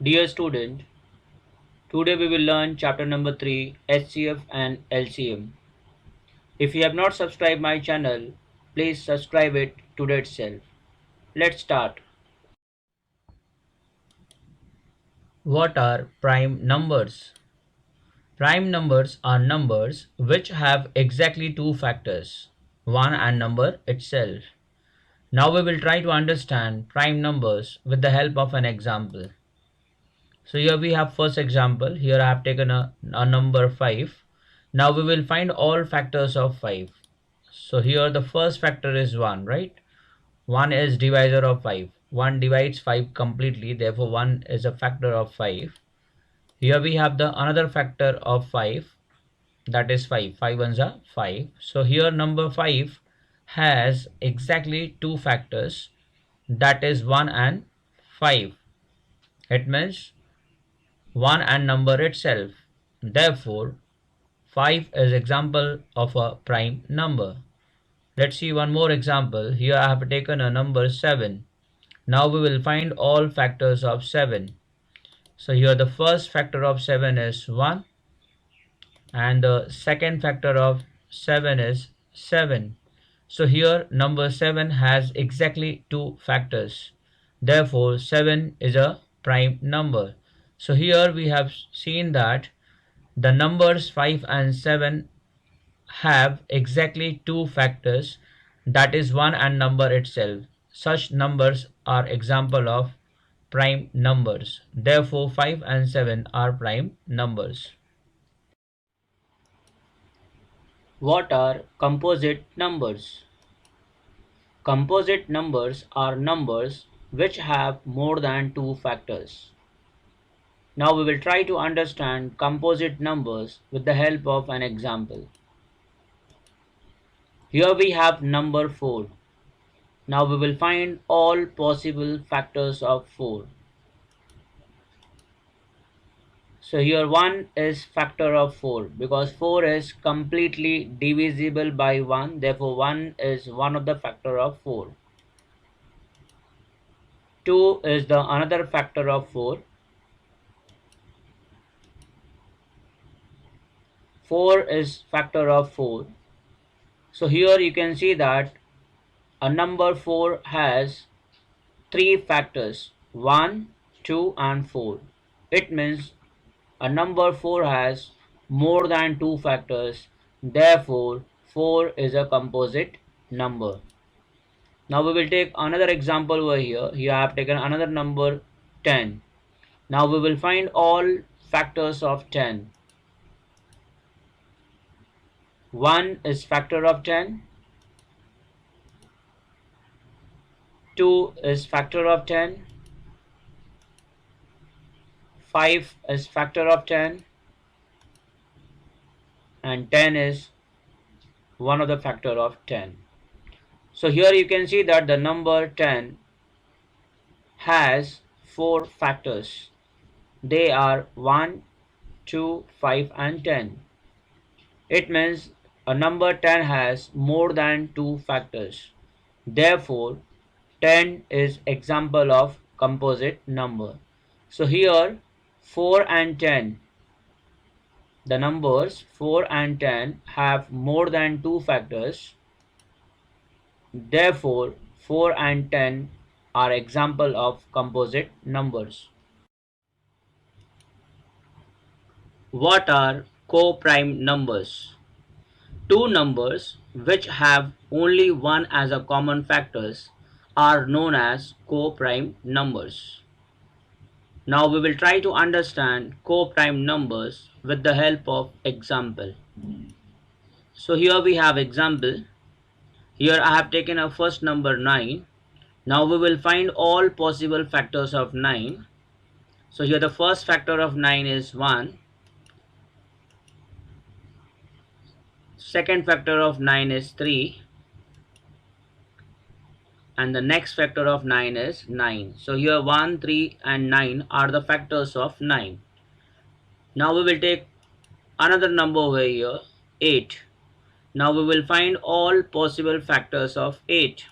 Dear student, today we will learn chapter number 3 HCF and LCM. If you have not subscribed my channel, please subscribe it today itself. Let's start. What are prime numbers? Prime numbers are numbers which have exactly two factors, 1 and number itself. Now we will try to understand prime numbers with the help of an example. So here we have first example. Here I have taken a number 5. Now we will find all factors of 5. So here the first factor is 1, right? 1 is divisor of 5. 1 divides 5 completely, therefore 1 is a factor of 5. Here we have the another factor of 5, that is 5. 5 ones are 5. So here number 5 has exactly two factors, that is 1 and 5. It means 1 and number itself. Therefore, 5 is example of a prime number. Let's see one more example. Here I have taken a number 7. Now we will find all factors of 7. So here the first factor of 7 is 1 and the second factor of 7 is 7. So here number 7 has exactly two factors. Therefore 7 is a prime number. So here we have seen that the numbers 5 and 7 have exactly two factors, that is 1 and number itself. Such numbers are example of prime numbers. Therefore 5 and 7 are prime numbers. What are composite numbers? Composite numbers are numbers which have more than two factors. Now we will try to understand composite numbers with the help of an example. Here we have number 4. Now we will find all possible factors of 4. So here 1 is factor of 4 because 4 is completely divisible by 1. Therefore 1 is one of the factor of 4. 2 is the another factor of 4. 4 is factor of 4. So here you can see that a number 4 has three factors, 1, 2 and 4. It means a number 4 has more than two factors. Therefore 4 is a composite number. Now we will take another example over here. Here I have taken another number 10. Now we will find all factors of 10. 1 is factor of 10. 2 is factor of 10. 5 is factor of 10. And 10 is one of the factor of 10. So here you can see that the number 10 has four factors. They are 1, 2, 5 and 10. It means a number 10 has more than two factors. Therefore 10 is example of composite number. So here 4 and 10, the numbers 4 and 10 have more than two factors. Therefore 4 and 10 are example of composite numbers. What are co-prime numbers? Two numbers which have only one as a common factors are known as co-prime numbers. Now we will try to understand co-prime numbers with the help of example. So here we have example. Here I have taken a first number 9. Now we will find all possible factors of 9. So here the first factor of 9 is 1. Second factor of 9 is 3. And the next factor of 9 is 9. So here 1, 3 and 9 are the factors of 9. Now we will take another number over here, 8. Now we will find all possible factors of 8.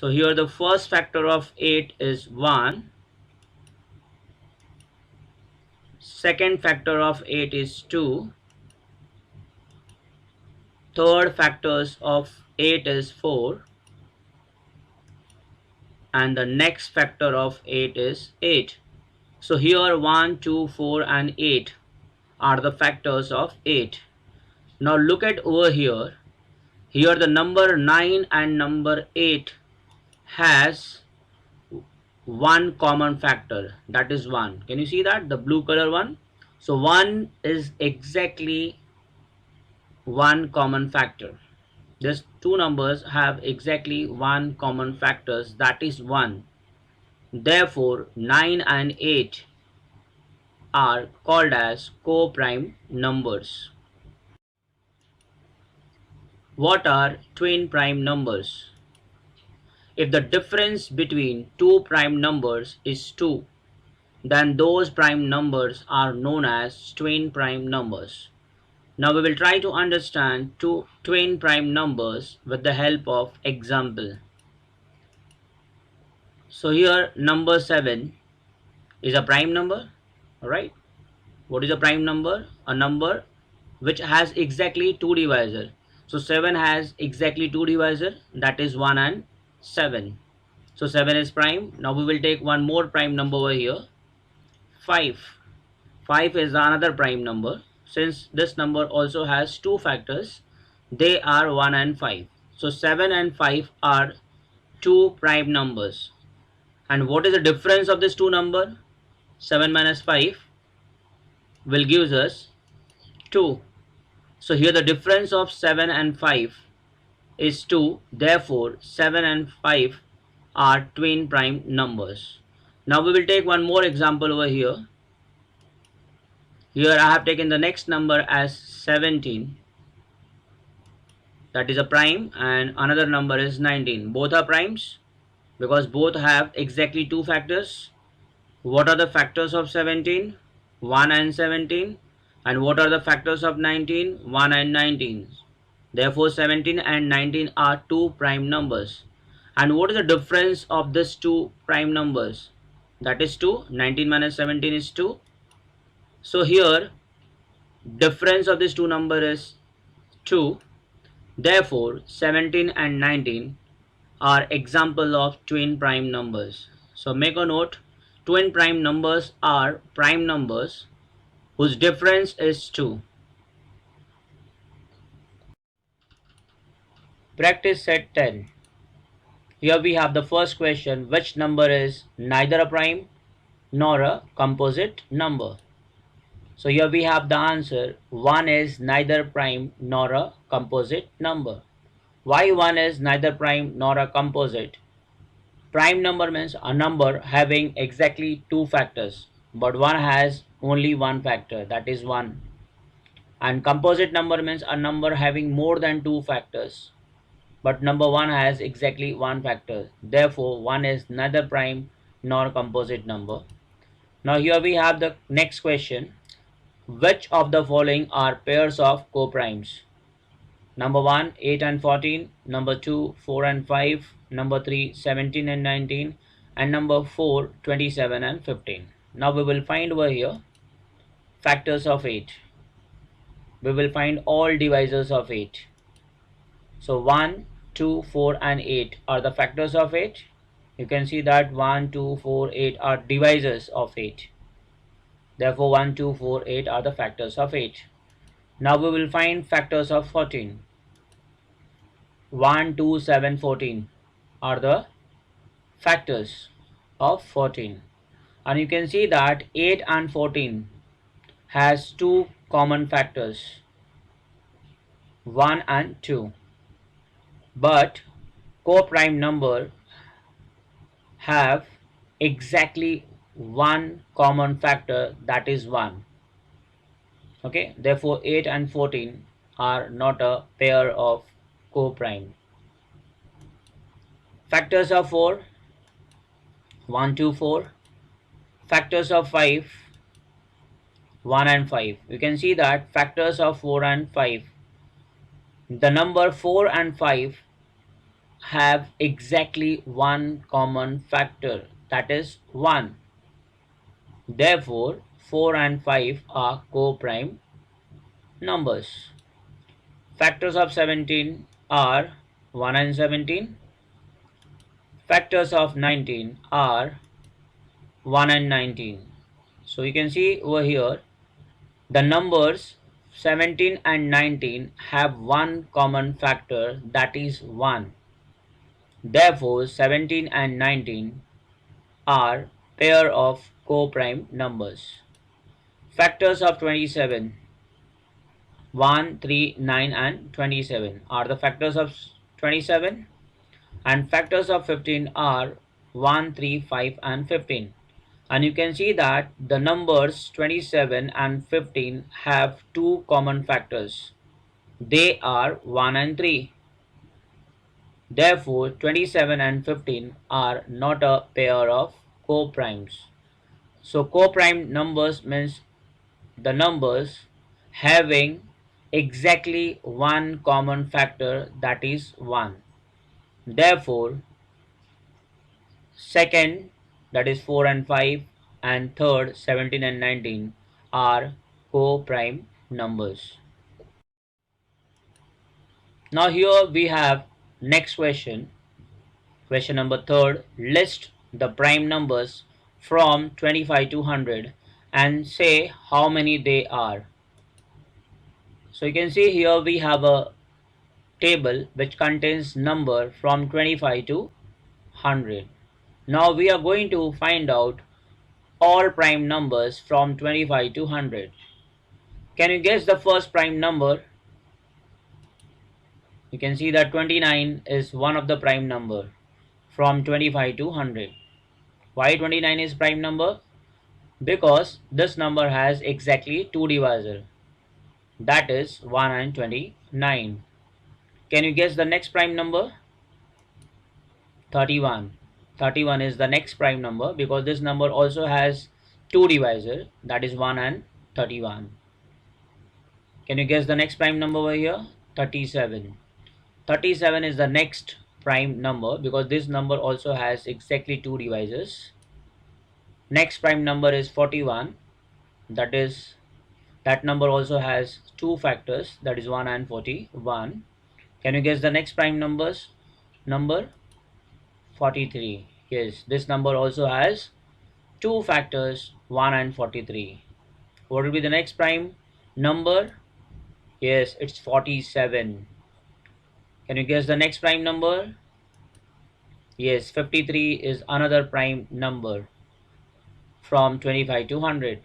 So here the first factor of 8 is 1. second factor of 8 is 2, third factors of 8 is 4, and the next factor of 8 is 8. So here 1, 2, 4 and 8 are the factors of 8. Now look at over here. Here the number 9 and number 8 has one common factor, that is 1. Can you see that? The blue color one. So 1 is exactly one common factor. These two numbers have exactly one common factors, that is 1. Therefore 9 and 8 are called as co-prime numbers. What are twin prime numbers? If the difference between two prime numbers is 2, then those prime numbers are known as twin prime numbers. Now we will try to understand two twin prime numbers with the help of example. So here number 7 is a prime number, alright? What is a prime number? A number which has exactly two divisor. So 7 has exactly two divisor, that is 1 and 7. So 7 is prime. Now we will take one more prime number over here, 5. 5 is another prime number. Since this number also has two factors, they are 1 and 5. So 7 and 5 are two prime numbers. And what is the difference of this two number? 7 minus 5 will give us 2. So here the difference of 7 and 5 is 2. Therefore 7 and 5 are twin prime numbers. Now we will take one more example over here. Here I have taken the next number as 17, that is a prime, and another number is 19. Both are primes because both have exactly two factors. What are the factors of 17? 1 and 17. And what are the factors of 19? 1 and 19. Therefore 17 and 19 are two prime numbers. And what is the difference of these two prime numbers? That is 2. 19 minus 17 is 2. So here difference of these two numbers is 2. Therefore 17 and 19 are example of twin prime numbers. So make a note, twin prime numbers are prime numbers whose difference is 2. Practice set 10. Here we have the first question, which number is neither a prime nor a composite number? So here we have the answer, 1 is neither prime nor a composite number. Why 1 is neither prime nor a composite? Prime number means a number having exactly two factors, but one has only one factor, that is 1. And composite number means a number having more than two factors, but number 1 has exactly one factor. Therefore 1 is neither prime nor composite number. Now here we have the next question, which of the following are pairs of coprimes? Number 1, 8 and 14, number 2, 4 and 5, number 3, 17 and 19, and number 4, 27 and 15. Now we will find over here factors of 8. We will find all divisors of 8. So 1, 2, 4 and 8 are the factors of 8. You can see that 1, 2, 4, 8 are divisors of 8. Therefore 1, 2, 4, 8 are the factors of 8. Now we will find factors of 14. 1, 2, 7, 14 are the factors of 14. And you can see that 8 and 14 has two common factors, 1 and 2. But coprime number have exactly one common factor, that is 1. Okay, therefore 8 and 14 are not a pair of coprime. Factors of 4, 1, 2, 4. Factors of 5, 1 and 5. You can see that factors of 4 and 5, the number 4 and 5 have exactly one common factor, that is 1. Therefore 4 and 5 are co-prime numbers. Factors of 17 are 1 and 17. Factors of 19 are 1 and 19. So you can see over here the numbers 17 and 19 have one common factor, that is 1. Therefore 17 and 19 are pair of co-prime numbers. Factors of 27, 1, 3, 9 and 27 are the factors of 27, and factors of 15 are 1, 3, 5 and 15. And you can see that the numbers 27 and 15 have two common factors. They are 1 and 3. Therefore 27 and 15 are not a pair of co-primes. So co-prime numbers means the numbers having exactly one common factor, that is 1. Therefore second, that is 4 and 5, and third 17 and 19 are co-prime numbers. Now here we have next question. Question number third, list the prime numbers from 25 to 100 and say how many they are. So you can see here we have a table which contains number from 25 to 100. Now we are going to find out all prime numbers from 25 to 100. Can you guess the first prime number? You can see that 29 is one of the prime number from 25 to 100. Why 29 is prime number? Because this number has exactly two divisor, that is 1 and 29. Can you guess the next prime number? 31. 31 is the next prime number because this number also has two divisor, that is 1 and 31. Can you guess the next prime number over here? 37. 37 is the next prime number because this number also has exactly two divisors. Next prime number is 41. That number also has two factors, that is 1 and 41. Can you guess the next prime number? 43. Yes, this number also has two factors, 1 and 43. What will be the next prime number? Yes, it's 47. Can you guess the next prime number? Yes, 53 is another prime number from 25 to 100.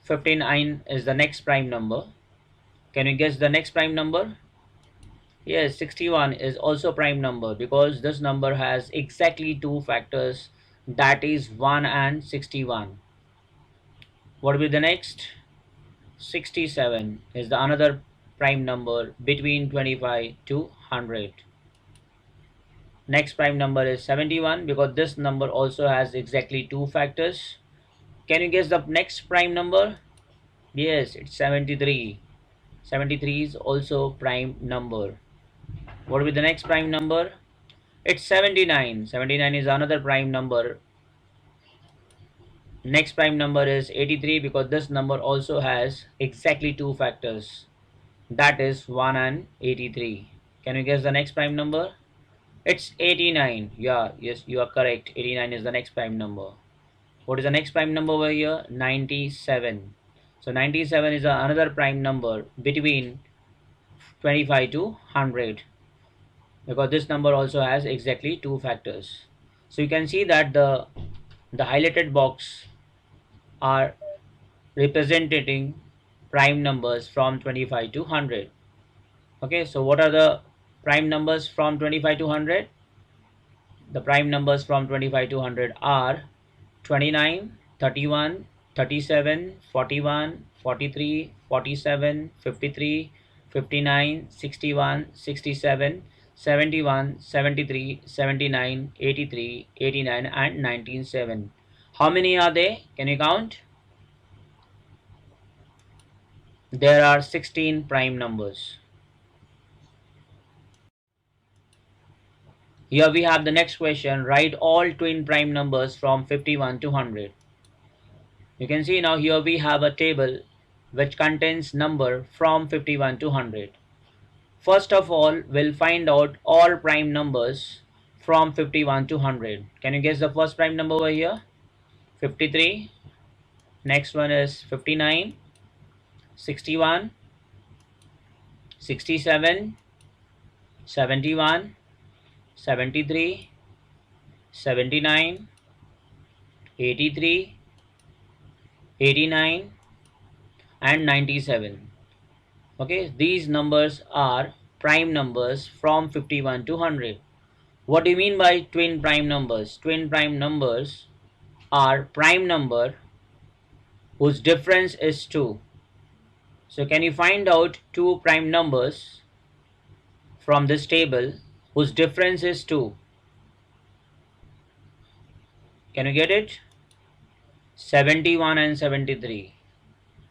59 is the next prime number. Can you guess the next prime number? Yes, 61 is also prime number because this number has exactly two factors, that is 1 and 61. What will be the next? 67 is the another prime number between 25 to 100. Next prime number is 71 because this number also has exactly two factors. Can you guess the next prime number? Yes, it's 73. 73 is also prime number. What will be the next prime number? It's 79. 79 is another prime number. Next prime number is 83 because this number also has exactly two factors, that is 1 and 83. Can you guess the next prime number? It's 89. Yeah, yes, you are correct. 89 is the next prime number. What is the next prime number over here? 97. So 97 is another prime number between 25 to 100 because this number also has exactly two factors. So you can see that the highlighted box are representing prime numbers from 25 to 100. Okay, so what are the prime numbers from 25 to 100? The prime numbers from 25 to 100 are 29, 31, 37, 41, 43, 47, 53, 59, 61, 67, 71, 73, 79, 83, 89 and 97. How many are they? Can you count? There are 16 prime numbers. Here we have the next question. Write all twin prime numbers from 51 to 100. You can see now here we have a table which contains number from 51 to 100. First of all, we'll find out all prime numbers from 51 to 100. Can you guess the first prime number over here? 53. Next one is 59, 61, 67, 71, 73, 79, 83, 89, and 97. Okay, these numbers are prime numbers from 51 to 100. What do you mean by twin prime numbers? Twin prime numbers are prime number whose difference is 2. So can you find out two prime numbers from this table whose difference is 2? Can you get it? 71 and 73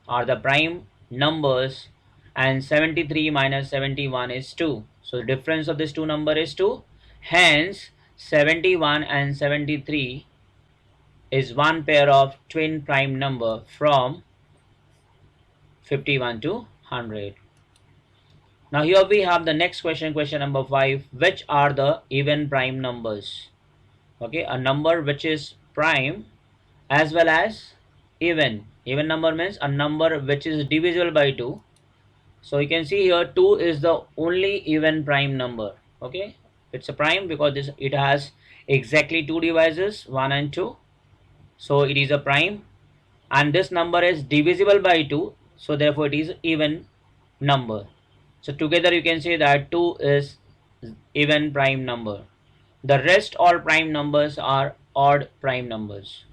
are the prime numbers, and 73 minus 71 is 2. So the difference of this two number is 2. Hence 71 and 73 is one pair of twin prime number from 51 to 100. Now here we have the next question, question number 5. Which are the even prime numbers? Okay, a number which is prime as well as even. Even number means a number which is divisible by 2. So you can see here 2 is the only even prime number. Okay, it's a prime because it has exactly two divisors, 1 and 2. So it is a prime, and this number is divisible by 2, so therefore it is even number. So together you can say that 2 is even prime number. The rest all prime numbers are odd prime numbers.